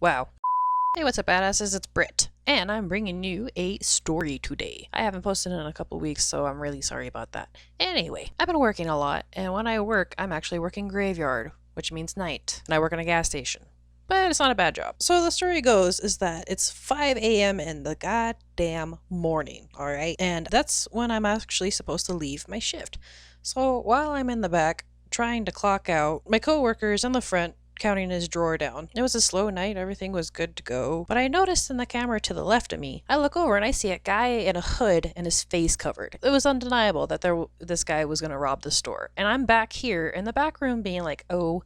Wow. Hey, what's up, badasses? It's Britt, and I'm bringing you a story today. I haven't posted in a couple weeks, so I'm really sorry about that. Anyway, I've been working a lot, and when I work, I'm actually working graveyard, which means night, and I work in a gas station. But it's not a bad job. So the story goes is that it's 5 a.m. in the goddamn morning, alright? And that's when I'm actually supposed to leave my shift. So while I'm in the back, trying to clock out, my coworker is in the front, counting his drawer down. It was a slow night, everything was good to go, but I noticed in the camera to the left of me, I look over and I see a guy in a hood and his face covered. It was undeniable that this guy was going to rob the store. And I'm back here in the back room being like, oh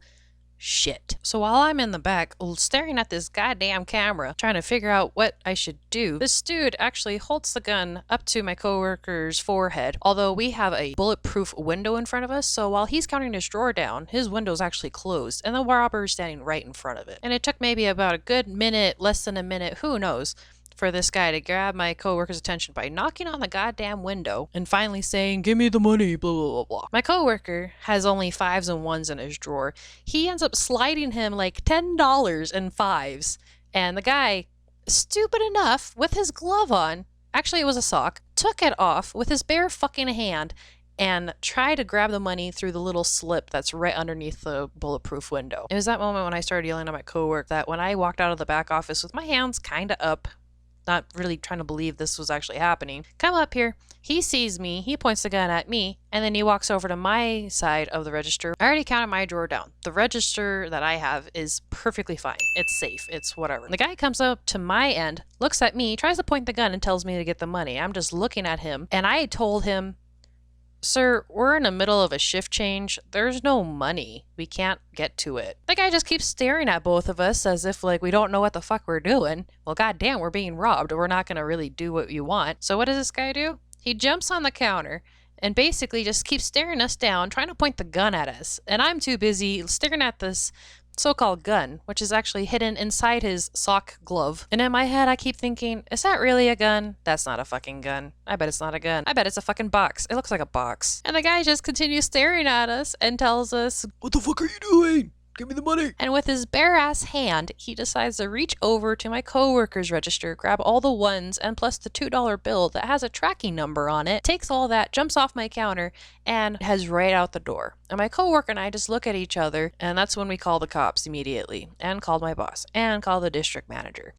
shit. So while I'm in the back staring at this goddamn camera trying to figure out what I should do, this dude actually holds the gun up to my coworker's forehead, although we have a bulletproof window in front of us, so while he's counting his drawer down, his window's actually closed and the robber is standing right in front of it. And it took maybe about a good minute, less than a minute, who knows, for this guy to grab my coworker's attention by knocking on the goddamn window and finally saying, "Give me the money, blah, blah, blah, blah." My coworker has only 5s and 1s in his drawer. He ends up sliding him like $10 in 5s. And the guy, stupid enough, with his glove on, actually it was a sock, took it off with his bare fucking hand and tried to grab the money through the little slip that's right underneath the bulletproof window. It was that moment when I started yelling at my coworker that when I walked out of the back office with my hands kind of up, not really trying to believe this was actually happening, come up here, he sees me, he points the gun at me, and then he walks over to my side of the register. I already counted my drawer down. The register that I have is perfectly fine. It's safe. It's whatever. The guy comes up to my end, looks at me, tries to point the gun and tells me to get the money. I'm just looking at him, and I told him, "Sir, we're in the middle of a shift change. There's no money. We can't get to it." The guy just keeps staring at both of us as if like we don't know what the fuck we're doing. Well, goddamn, we're being robbed. We're not gonna really do what you want. So what does this guy do? He jumps on the counter and basically just keeps staring us down, trying to point the gun at us. And I'm too busy staring at this so-called gun, which is actually hidden inside his sock glove. And in my head, I keep thinking, is that really a gun? That's not a fucking gun. I bet it's not a gun. I bet it's a fucking box. It looks like a box. And the guy just continues staring at us and tells us, "What the fuck are you doing? Give me the money." And with his bare ass hand, he decides to reach over to my coworker's register, grab all the 1s and plus the $2 bill that has a tracking number on it, takes all that, jumps off my counter, and heads right out the door. And my coworker and I just look at each other, and that's when we call the cops immediately, and called my boss, and called the district manager.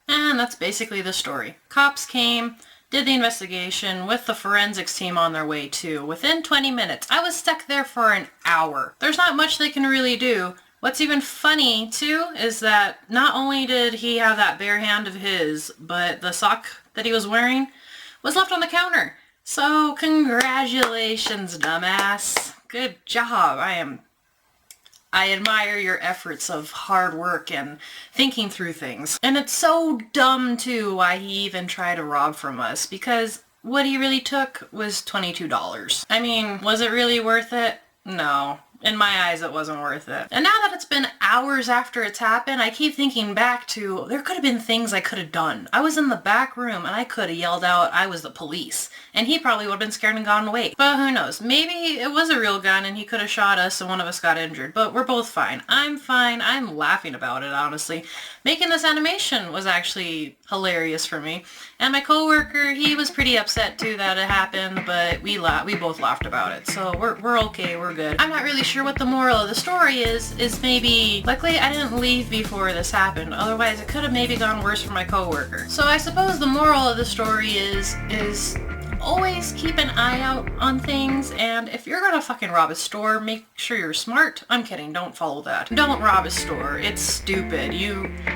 And that's basically the story. Cops came, did the investigation with the forensics team on their way too. Within 20 minutes. I was stuck there for an hour. There's not much they can really do. What's even funny too is that not only did he have that bare hand of his, but the sock that he was wearing was left on the counter. So congratulations, dumbass. Good job. I admire your efforts of hard work and thinking through things. And it's so dumb too why he even tried to rob from us, because what he really took was $22. I mean, was it really worth it? No. In my eyes, it wasn't worth it. And now that it's been hours after it's happened, I keep thinking back to, there could have been things I could have done. I was in the back room and I could have yelled out I was the police. And he probably would have been scared and gone away. But who knows? Maybe it was a real gun and he could have shot us and one of us got injured. But we're both fine. I'm fine. I'm laughing about it, honestly. Making this animation was actually hilarious for me. And my coworker, he was pretty upset too that it happened, but we both laughed about it. So we're okay, we're good. I'm not really sure what the moral of the story is maybe, luckily I didn't leave before this happened, otherwise it could have maybe gone worse for my coworker. So I suppose the moral of the story is always keep an eye out on things, and if you're gonna fucking rob a store, make sure you're smart. I'm kidding, don't follow that. Don't rob a store, it's stupid.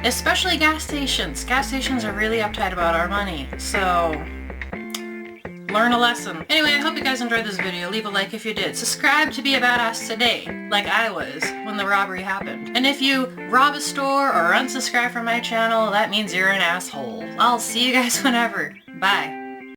Especially gas stations. Gas stations are really uptight about our money, so learn a lesson. Anyway, I hope you guys enjoyed this video. Leave a like if you did. Subscribe to be a badass today, like I was when the robbery happened. And if you rob a store or unsubscribe from my channel, that means you're an asshole. I'll see you guys whenever. Bye.